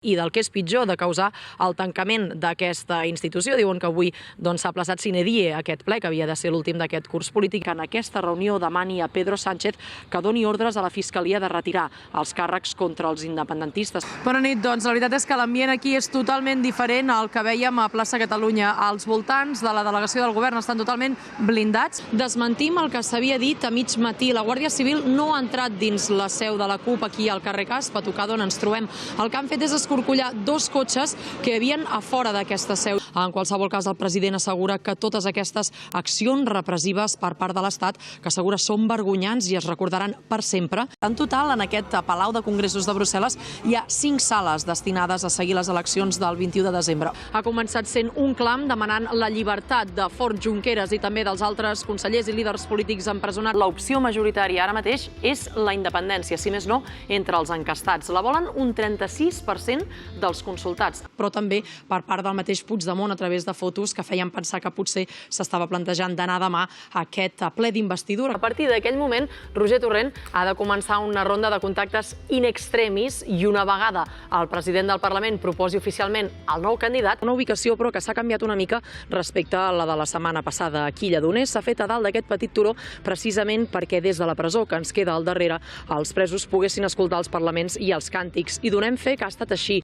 i del que és pitjor, de causar el tancament d'aquesta institució. Diuen que avui s'ha plaçat sine die aquest ple, que havia de ser l'últim d'aquest curs polític. En aquesta reunió demani a Pedro Sánchez que doni ordres a la Fiscalia de retirar els càrrecs contra els independentistes. Bona nit, doncs la veritat és que l'ambient aquí és totalment diferent al que vèiem a plaça Catalunya. Els voltants de la delegació del govern estan totalment blindats. Desmentim el que s'havia dit a mig matí. La Guàrdia Civil no ha entrat dins la seu de la CUP aquí al carrer Casp, a tocar d'on ens trobem. El que han fet és escorcollar dos cotxes que hi havien a fora d'aquesta seu. En qualsevol cas, el president assegura que totes aquestes accions repressives per part de l'Estat, que assegura són vergonyants i es recordaran per sempre. En total, en aquest Palau de Congressos de Brussel·les hi ha 5 sales destinades a seguir les eleccions del 21 de desembre. Ha començat sent un clam demanant la llibertat de Fort Junqueras i també dels altres consellers i líders polítics empresonats. L'opció majoritària ara mateix és la independència, si més no, entre els encastats. La volen un 36% dels consultats, però també per part del mateix Puigdemont a través de fotos que feien pensar que potser s'estava plantejant d'anar demà a aquest ple d'investidura. A partir d'aquell moment, Roger Torrent ha de començar una ronda de contactes in extremis i una vegada el president del Parlament proposi oficialment el nou candidat, una ubicació però que s'ha canviat una mica respecte a la de la setmana passada. Aquí a Lledoners s'ha fet a dalt d'aquest petit turó precisament perquè des de la presó que ens queda al darrere els presos poguessin escoltar els parlaments i els càntics. I donem fe que ha estat així.